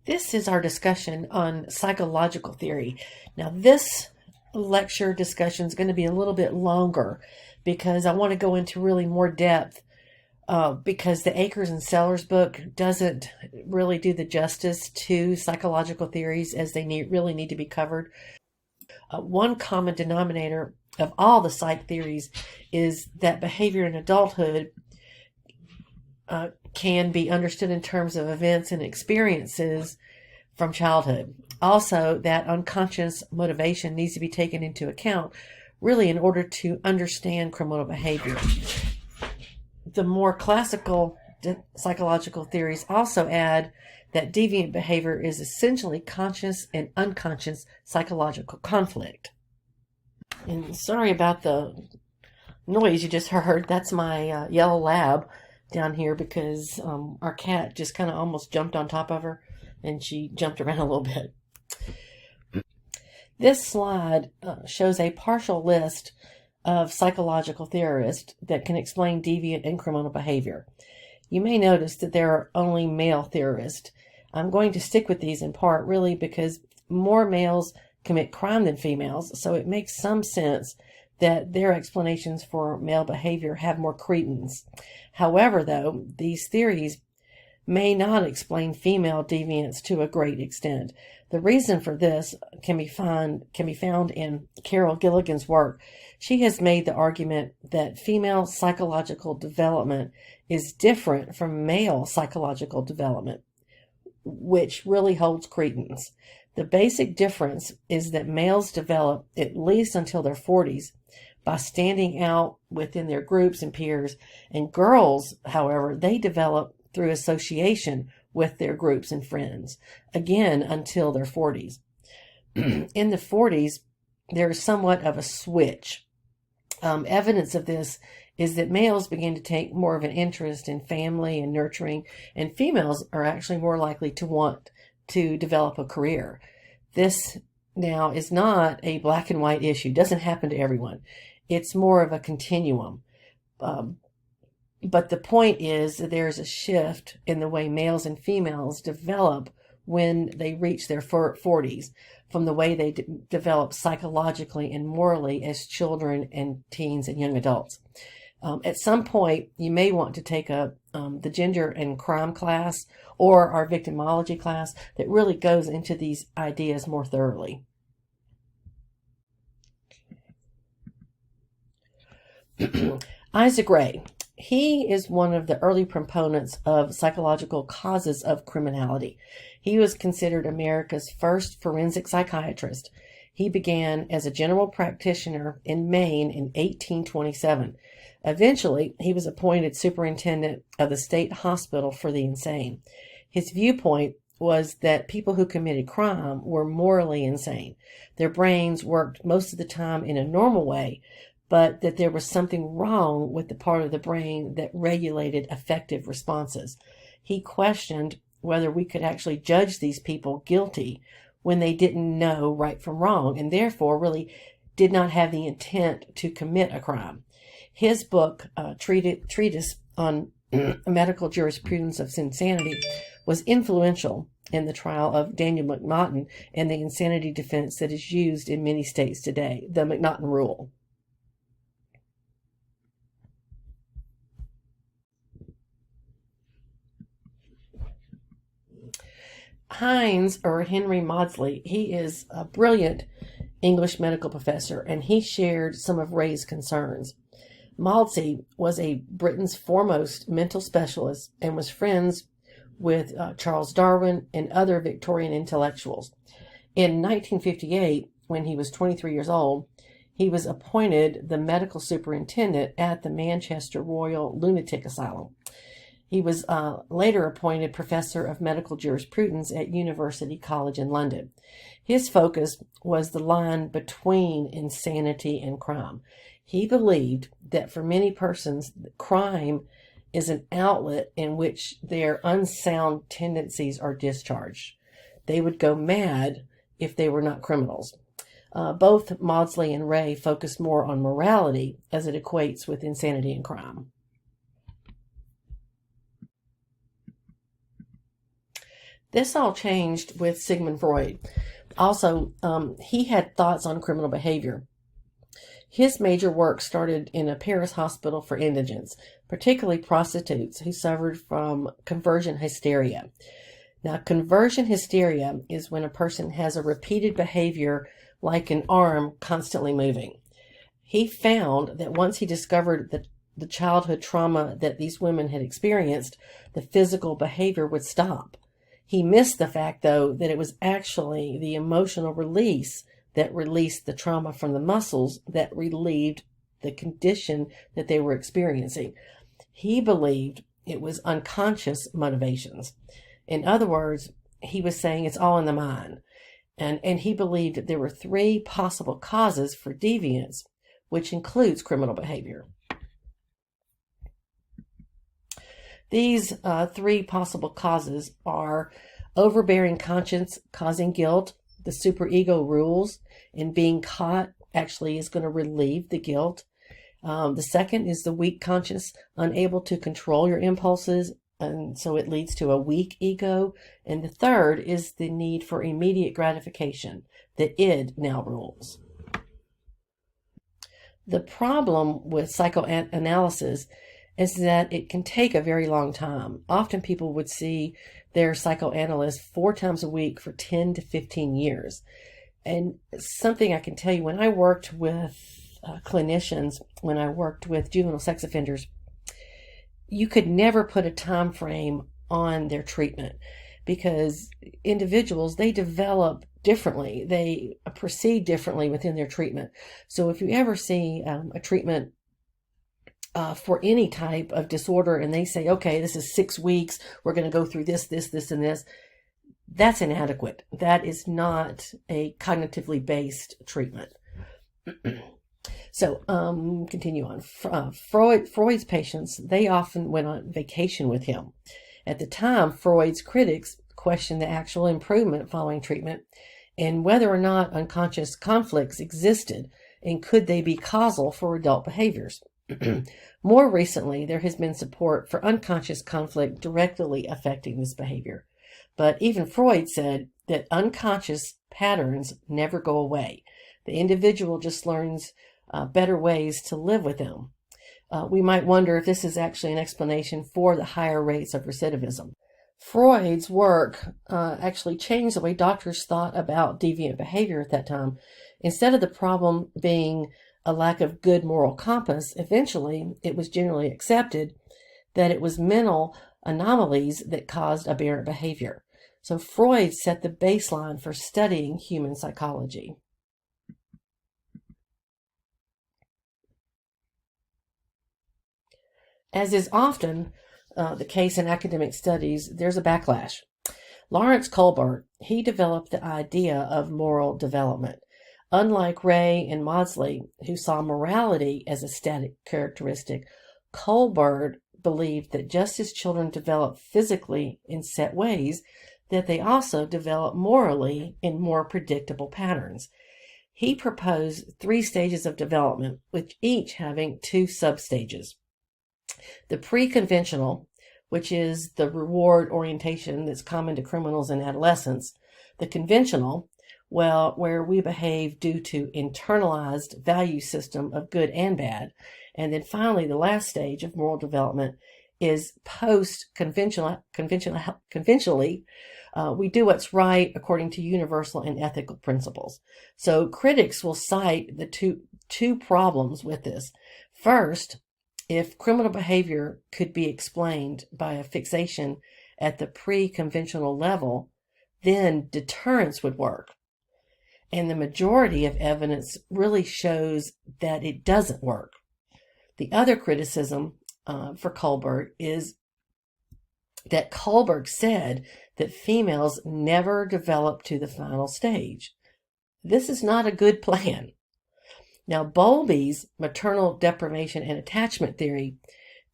This is our discussion on psychological theory. Now, this lecture discussion is going to be a little bit longer because I want to go into really more depth because the Akers and Sellers book doesn't really do the justice to psychological theories as they really need to be covered. One common denominator of all the psych theories is that behavior in adulthood can be understood in terms of events and experiences from childhood. Also, that unconscious motivation needs to be taken into account really in order to understand criminal behavior. The more classical psychological theories also add that deviant behavior is essentially conscious and unconscious psychological conflict. And sorry about the noise you just heard. That's my yellow lab down here because our cat just kind of almost jumped on top of her and she jumped around a little bit. This slide shows a partial list of psychological theorists that can explain deviant and criminal behavior. You may notice that there are only male theorists. I'm going to stick with these in part really because more males commit crime than females, so it makes some sense that their explanations for male behavior have more credence. However, though, these theories may not explain female deviance to a great extent. The reason for this can be found in Carol Gilligan's work. She has made the argument that female psychological development is different from male psychological development, which really holds credence. The basic difference is that males develop at least until their 40s by standing out within their groups and peers, and girls, however, they develop through association with their groups and friends, again until their 40s. In the 40s, there is somewhat of a switch. Evidence of this is that males begin to take more of an interest in family and nurturing, and females are actually more likely to want to develop a career. This now is not a black and white issue. It doesn't happen to everyone. It's more of a continuum. But the point is that there's a shift in the way males and females develop when they reach their 40s from the way they develop psychologically and morally as children and teens and young adults. At some point, you may want to take the gender and crime class or our victimology class that really goes into these ideas more thoroughly. Isaac Ray. He is one of the early proponents of psychological causes of criminality. He was considered America's first forensic psychiatrist. He began as a general practitioner in Maine in 1827. Eventually, he was appointed superintendent of the state hospital for the insane. His viewpoint was that people who committed crime were morally insane. Their brains worked most of the time in a normal way, but that there was something wrong with the part of the brain that regulated affective responses. He questioned whether we could actually judge these people guilty when they didn't know right from wrong and therefore really did not have the intent to commit a crime. His book, Treatise on Medical Jurisprudence of Insanity, was influential in the trial of Daniel McNaughton and the insanity defense that is used in many states today, the McNaughton Rule. Hines, or Henry Maudsley, he is a brilliant English medical professor, and he shared some of Ray's concerns. Maudsley was Britain's foremost mental specialist and was friends with Charles Darwin and other Victorian intellectuals. In 1958, when he was 23 years old, he was appointed the medical superintendent at the Manchester Royal Lunatic Asylum. He was later appointed professor of medical jurisprudence at University College in London. His focus was the line between insanity and crime. He believed that for many persons, crime is an outlet in which their unsound tendencies are discharged. They would go mad if they were not criminals. Both Maudsley and Ray focused more on morality as it equates with insanity and crime. This all changed with Sigmund Freud. Also, he had thoughts on criminal behavior. His major work started in a Paris hospital for indigents, particularly prostitutes who suffered from conversion hysteria. Now, conversion hysteria is when a person has a repeated behavior like an arm constantly moving. He found that once he discovered the childhood trauma that these women had experienced, the physical behavior would stop. He missed the fact, though, that it was actually the emotional release that released the trauma from the muscles that relieved the condition that they were experiencing. He believed it was unconscious motivations. In other words, he was saying it's all in the mind. And he believed that there were three possible causes for deviance, which includes criminal behavior. These three possible causes are overbearing conscience causing guilt, the superego rules, and being caught actually is going to relieve the guilt. The second is the weak conscience, unable to control your impulses, and so it leads to a weak ego. And the third is the need for immediate gratification. The id now rules. The problem with psychoanalysis is that it can take a very long time. Often people would see their psychoanalyst 4 times a week for 10 to 15 years. And something I can tell you, when I worked with clinicians, when I worked with juvenile sex offenders, you could never put a time frame on their treatment because individuals, they develop differently. They proceed differently within their treatment. So if you ever see a treatment for any type of disorder and they say, okay, this is 6 weeks, we're going to go through this, and this, that's inadequate. That is not a cognitively based treatment. So, continue on. Freud's patients, they often went on vacation with him. At the time, Freud's critics questioned the actual improvement following treatment and whether or not unconscious conflicts existed and could they be causal for adult behaviors. More recently, there has been support for unconscious conflict directly affecting this behavior. But even Freud said that unconscious patterns never go away. The individual just learns better ways to live with them. We might wonder if this is actually an explanation for the higher rates of recidivism. Freud's work actually changed the way doctors thought about deviant behavior at that time. Instead of the problem being a lack of good moral compass, eventually it was generally accepted that it was mental anomalies that caused aberrant behavior. So Freud set the baseline for studying human psychology. As is often the case in academic studies, there's a backlash. Lawrence Kohlberg, he developed the idea of moral development. Unlike Ray and Maudsley, who saw morality as a static characteristic, Kohlberg believed that just as children develop physically in set ways, that they also develop morally in more predictable patterns. He proposed 3 stages of development, with each having 2 substages. The pre-conventional, which is the reward orientation that's common to criminals and adolescents. The conventional, well, where we behave due to internalized value system of good and bad. And then finally, the last stage of moral development is conventionally, we do what's right according to universal and ethical principles. So critics will cite the two problems with this. First, if criminal behavior could be explained by a fixation at the pre-conventional level, then deterrence would work. And the majority of evidence really shows that it doesn't work. The other criticism for Kohlberg is that Kohlberg said that females never develop to the final stage. This is not a good plan. Now, Bowlby's maternal deprivation and attachment theory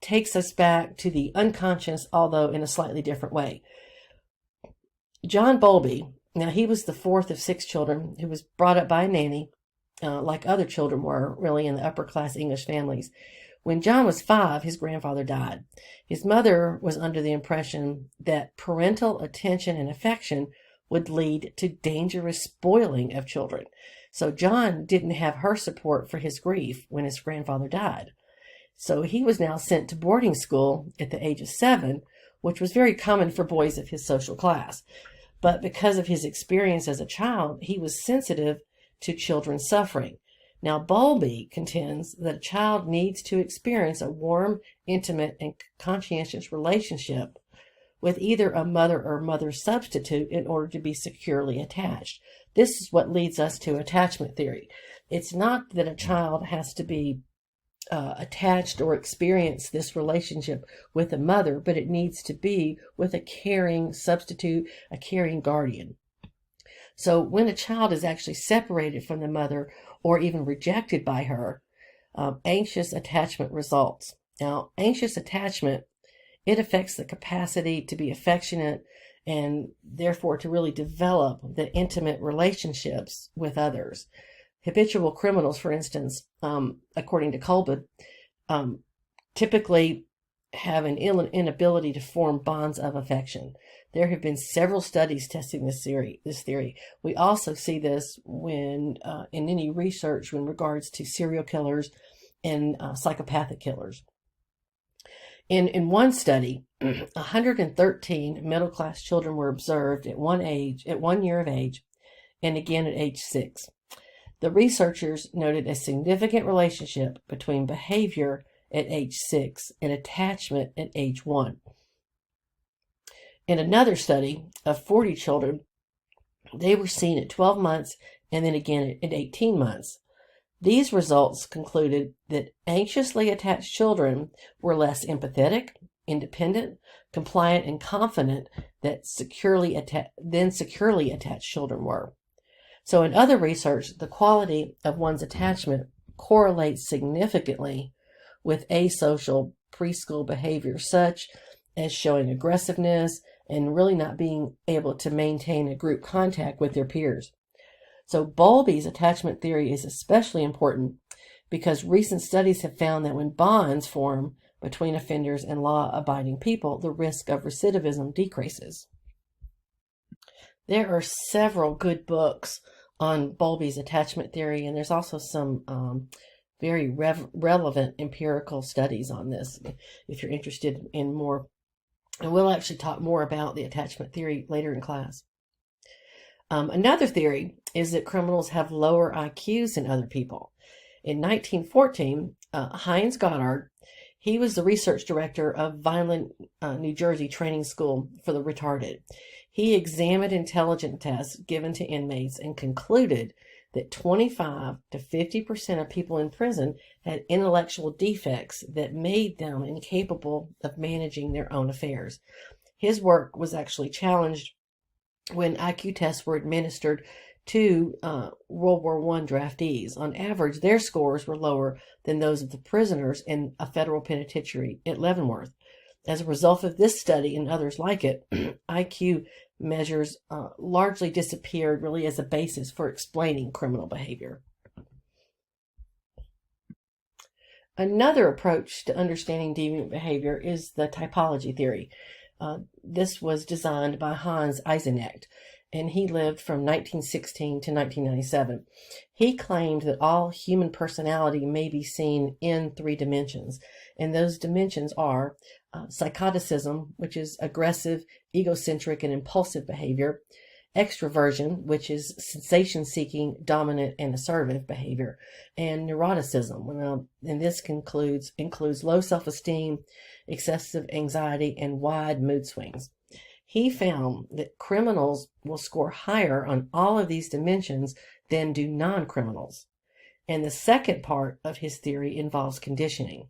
takes us back to the unconscious, although in a slightly different way. John Bowlby, now he was the 4th of 6 children who was brought up by a nanny, like other children were really in the upper class English families. When John was 5, his grandfather died. His mother was under the impression that parental attention and affection would lead to dangerous spoiling of children. So John didn't have her support for his grief when his grandfather died. So he was now sent to boarding school at the age of 7, which was very common for boys of his social class. But because of his experience as a child, he was sensitive to children's suffering. Now, Bowlby contends that a child needs to experience a warm, intimate, and conscientious relationship with either a mother or mother substitute in order to be securely attached. This is what leads us to attachment theory. It's not that a child has to be attached or experience this relationship with a mother, but it needs to be with a caring substitute, a caring guardian. So when a child is actually separated from the mother or even rejected by her, anxious attachment results. Now, anxious attachment, it affects the capacity to be affectionate and therefore to really develop the intimate relationships with others. Habitual criminals, for instance, according to Colbert, typically have an inability to form bonds of affection. There have been several studies testing this theory. We also see this when in any research in regards to serial killers and psychopathic killers. In one study, 113 middle-class children were observed at 1 year of age, and again at age 6. The researchers noted a significant relationship between behavior at age 6 and attachment at age 1. In another study of 40 children, they were seen at 12 months and then again at 18 months. These results concluded that anxiously attached children were less empathetic, independent, compliant, and confident than securely attached children were. So in other research, the quality of one's attachment correlates significantly with asocial preschool behavior, such as showing aggressiveness and really not being able to maintain a group contact with their peers. So Bowlby's attachment theory is especially important because recent studies have found that when bonds form between offenders and law-abiding people, the risk of recidivism decreases. There are several good books on Bowlby's attachment theory, and there's also some very relevant empirical studies on this if you're interested in more. And we'll actually talk more about the attachment theory later in class. Another theory is that criminals have lower IQs than other people. In 1914, Heinz Goddard, he was the research director of Vineland, New Jersey Training School for the Retarded. He examined intelligence tests given to inmates and concluded that 25 to 50% of people in prison had intellectual defects that made them incapable of managing their own affairs. His work was actually challenged when IQ tests were administered to World War I draftees. On average, their scores were lower than those of the prisoners in a federal penitentiary at Leavenworth. As a result of this study and others like it, IQ measures largely disappeared really as a basis for explaining criminal behavior. Another approach to understanding deviant behavior is the typology theory. This was designed by Hans Eisenecht, and he lived from 1916 to 1997. He claimed that all human personality may be seen in 3 dimensions, and those dimensions are psychoticism, which is aggressive, egocentric, and impulsive behavior; extroversion, which is sensation-seeking, dominant, and assertive behavior; and neuroticism. And this includes low self-esteem, excessive anxiety, and wide mood swings. He found that criminals will score higher on all of these dimensions than do non-criminals. And the second part of his theory involves conditioning.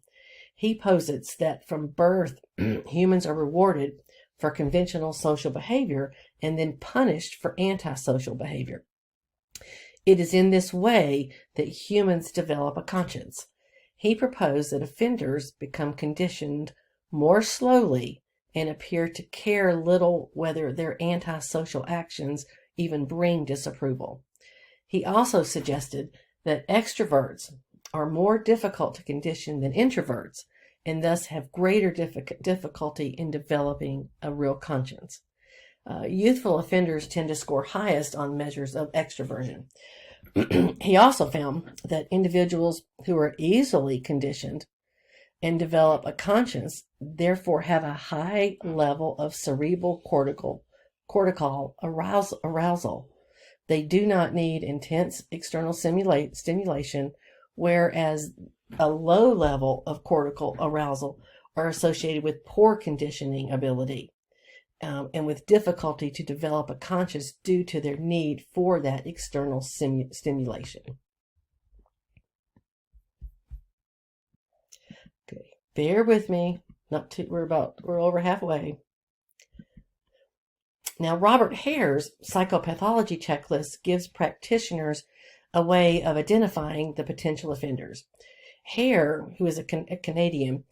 He posits that from birth, humans are rewarded for conventional social behavior and then punished for antisocial behavior. It is in this way that humans develop a conscience. He proposed that offenders become conditioned more slowly and appear to care little whether their antisocial actions even bring disapproval. He also suggested that extroverts are more difficult to condition than introverts, and thus have greater difficulty in developing a real conscience. Youthful offenders tend to score highest on measures of extroversion. He also found that individuals who are easily conditioned and develop a conscience therefore have a high level of cerebral cortical arousal. They do not need intense external stimulation, whereas a low level of cortical arousal are associated with poor conditioning ability and with difficulty to develop a conscience due to their need for that external stimulation. Okay, bear with me. We're over halfway. Now, Robert Hare's psychopathology checklist gives practitioners a way of identifying the potential offenders. Hare, who is a Canadian,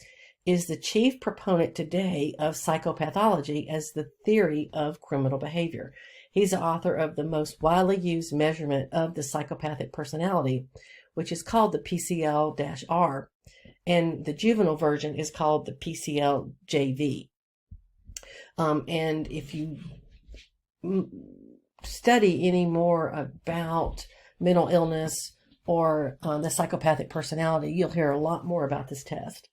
is the chief proponent today of psychopathology as the theory of criminal behavior. He's the author of the most widely used measurement of the psychopathic personality, which is called the PCL-R, and the juvenile version is called the PCL-JV. And if you study any more about mental illness or the psychopathic personality, you'll hear a lot more about this test.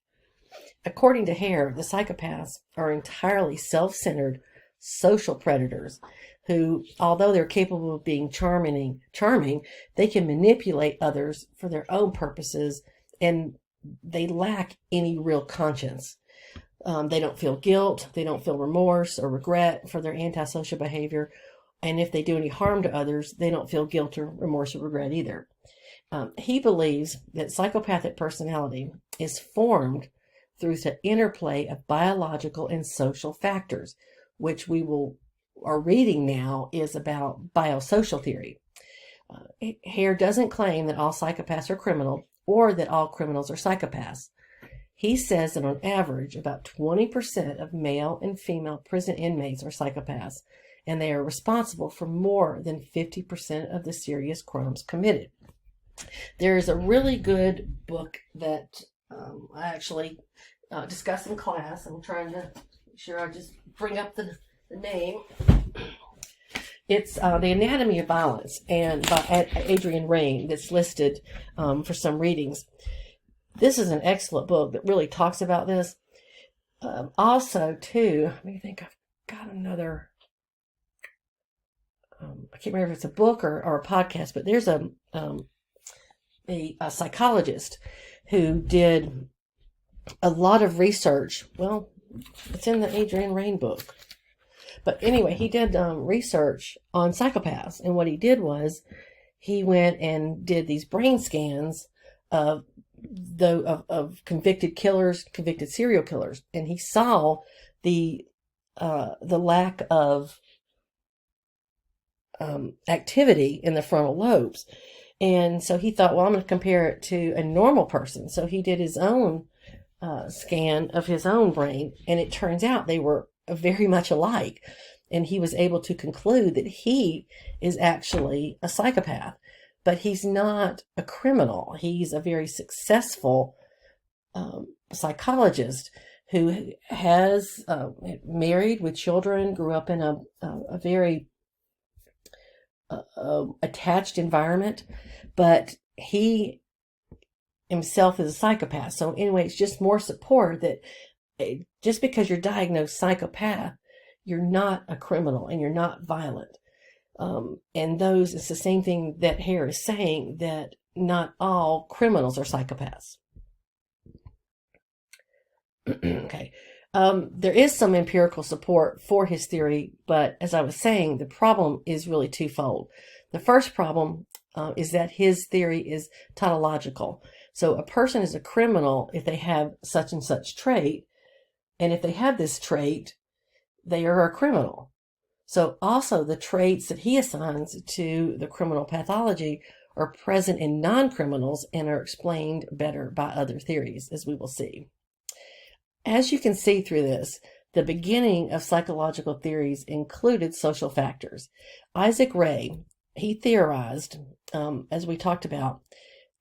According to Hare, the psychopaths are entirely self-centered social predators who, although they're capable of being charming, they can manipulate others for their own purposes, and they lack any real conscience. They don't feel guilt, they don't feel remorse or regret for their antisocial behavior, and if they do any harm to others, they don't feel guilt or remorse or regret either. He believes that psychopathic personality is formed through the interplay of biological and social factors, which are reading now is about biosocial theory. Hare doesn't claim that all psychopaths are criminal or that all criminals are psychopaths. He says that on average, about 20% of male and female prison inmates are psychopaths, and they are responsible for more than 50% of the serious crimes committed. There is a really good book that I actually discussed in class. I'm trying to make sure I just bring up the name. It's The Anatomy of Violence, and by Adrian Raine, that's listed for some readings. This is an excellent book that really talks about this. Also, too, let me think, I've got another, I can't remember if it's a book or a podcast, but there's a psychologist who did a lot of research. Well, it's in the Adrian Raine book. But anyway, he did research on psychopaths. And what he did was he went and did these brain scans of convicted killers, convicted serial killers. And he saw the lack of activity in the frontal lobes. And so he thought, well, I'm going to compare it to a normal person. So he did his own scan of his own brain, and it turns out they were very much alike. And he was able to conclude that he is actually a psychopath, but he's not a criminal. He's a very successful psychologist who has married with children, grew up in a very attached environment, but he himself is a psychopath. So anyway, it's just more support that just because you're diagnosed psychopath, you're not a criminal and you're not violent. And it's the same thing that Hare is saying, that not all criminals are psychopaths. Okay. There is some empirical support for his theory, but as I was saying, the problem is really twofold. The first problem is that his theory is tautological. So a person is a criminal if they have such and such trait, and if they have this trait, they are a criminal. So also the traits that he assigns to the criminal pathology are present in non-criminals and are explained better by other theories, as we will see. As you can see through this, the beginning of psychological theories included social factors. Isaac Ray, he theorized, as we talked about,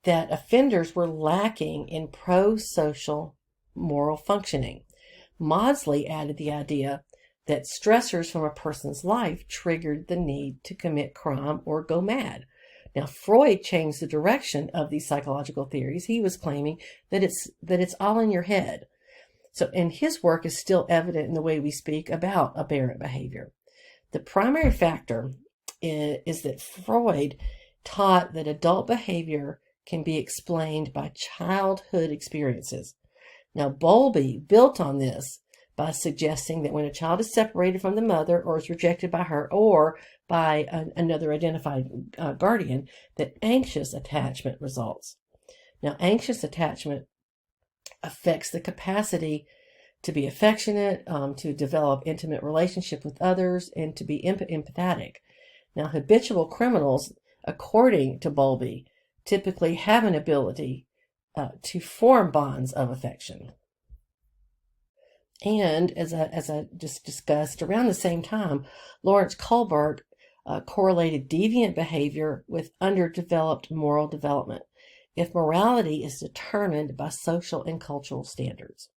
that offenders were lacking in pro-social moral functioning. Maudsley added the idea that stressors from a person's life triggered the need to commit crime or go mad. Now, Freud changed the direction of these psychological theories. He was claiming that it's all in your head. So, and his work is still evident in the way we speak about aberrant behavior. The primary factor is that Freud taught that adult behavior can be explained by childhood experiences. Now, Bowlby built on this by suggesting that when a child is separated from the mother or is rejected by her or by another identified guardian, that anxious attachment results. Now, anxious attachment affects the capacity to be affectionate, to develop intimate relationship with others, and to be empathetic. Now, habitual criminals, according to Bowlby, typically have an ability to form bonds of affection. And as I just discussed, around the same time, Lawrence Kohlberg correlated deviant behavior with underdeveloped moral development, if morality is determined by social and cultural standards.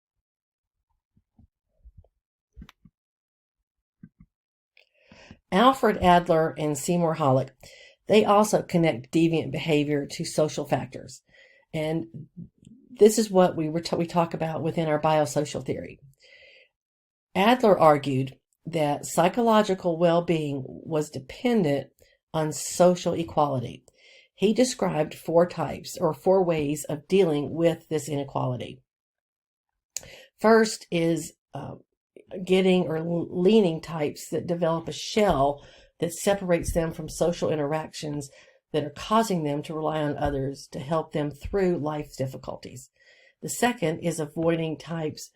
Alfred Adler and Seymour Halleck, they also connect deviant behavior to social factors. And this is what we talk about within our biosocial theory. Adler argued that psychological well-being was dependent on social equality. He described 4 types or 4 ways of dealing with this inequality. First is getting or leaning types that develop a shell that separates them from social interactions that are causing them to rely on others to help them through life's difficulties. The second is avoiding types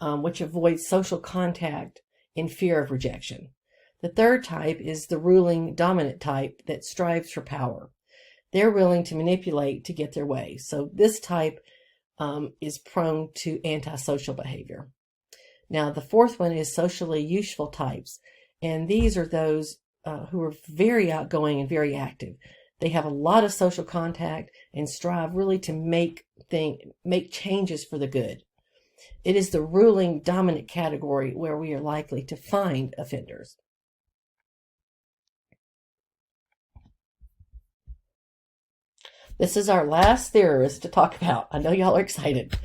which avoid social contact in fear of rejection. The third type is the ruling dominant type that strives for power. They're willing to manipulate to get their way. So this type is prone to antisocial behavior. Now, the fourth one is socially useful types. And these are those who are very outgoing and very active. They have a lot of social contact and strive really to make changes for the good. It is the ruling dominant category where we are likely to find offenders. This is our last theorist to talk about. I know y'all are excited.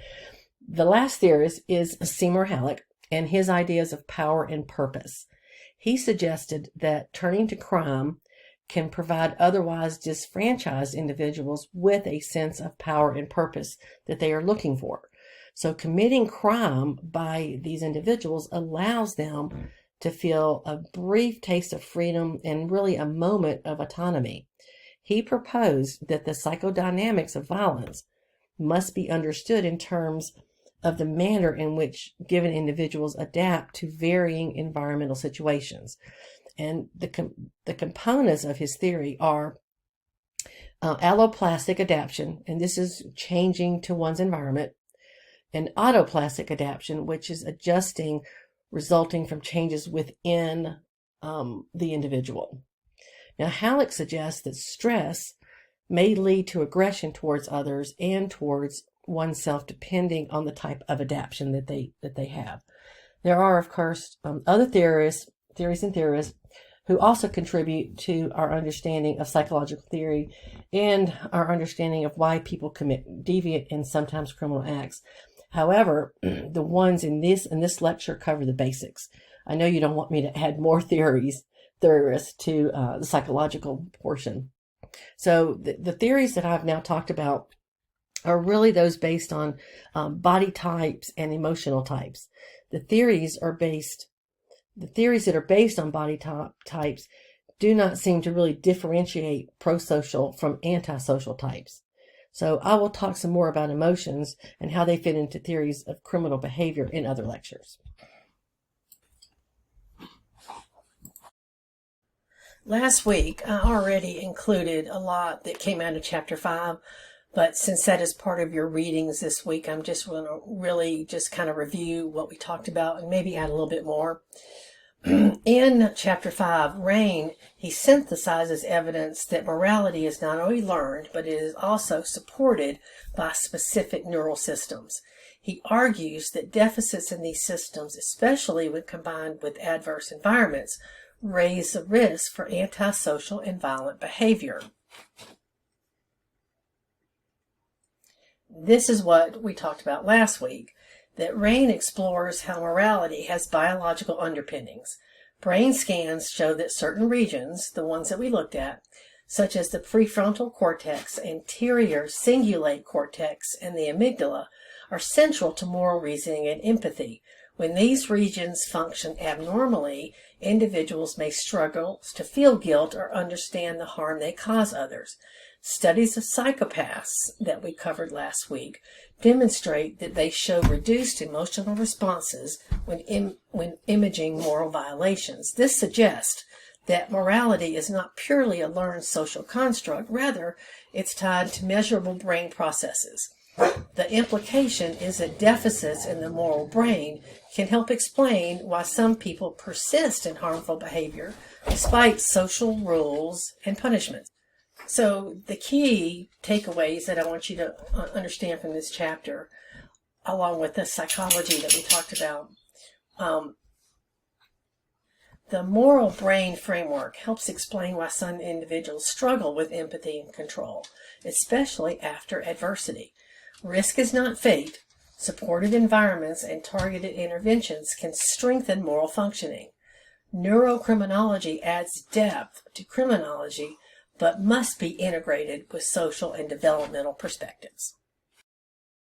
The last theorist is Seymour Halleck and his ideas of power and purpose. He suggested that turning to crime can provide otherwise disfranchised individuals with a sense of power and purpose that they are looking for. So committing crime by these individuals allows them to feel a brief taste of freedom and really a moment of autonomy. He proposed that the psychodynamics of violence must be understood in terms of the manner in which given individuals adapt to varying environmental situations. And the components of his theory are alloplastic adaptation, and this is changing to one's environment, and autoplastic adaptation, which is adjusting resulting from changes within the individual. Now, Halleck suggests that stress may lead to aggression towards others and towards oneself, depending on the type of adaptation that they have. There are, of course, other theories who also contribute to our understanding of psychological theory and our understanding of why people commit deviant and sometimes criminal acts. However, the ones in this lecture cover the basics. I know you don't want me to add more theorists to the psychological portion. So the theories that I've now talked about are really those based on body types and emotional types. The theories that are based on body types do not seem to really differentiate prosocial from antisocial types. So I will talk some more about emotions and how they fit into theories of criminal behavior in other lectures. Last week, I already included a lot that came out of Chapter 5, but since that is part of your readings this week, I'm just going to really just kind of review what we talked about and maybe add a little bit more. In Chapter 5, Rain, he synthesizes evidence that morality is not only learned, but it is also supported by specific neural systems. He argues that deficits in these systems, especially when combined with adverse environments, raise the risk for antisocial and violent behavior. This is what we talked about last week, that Rain explores how morality has biological underpinnings. Brain scans show that certain regions, the ones that we looked at, such as the prefrontal cortex, anterior cingulate cortex, and the amygdala, are central to moral reasoning and empathy. When these regions function abnormally, individuals may struggle to feel guilt or understand the harm they cause others. Studies of psychopaths that we covered last week demonstrate that they show reduced emotional responses when imaging moral violations. This suggests that morality is not purely a learned social construct, rather, it's tied to measurable brain processes. The implication is that deficits in the moral brain can help explain why some people persist in harmful behavior despite social rules and punishments. So the key takeaways that I want you to understand from this chapter, along with the psychology that we talked about, the moral brain framework helps explain why some individuals struggle with empathy and control, especially after adversity. Risk is not fate. Supportive environments and targeted interventions can strengthen moral functioning. Neurocriminology adds depth to criminology, but must be integrated with social and developmental perspectives.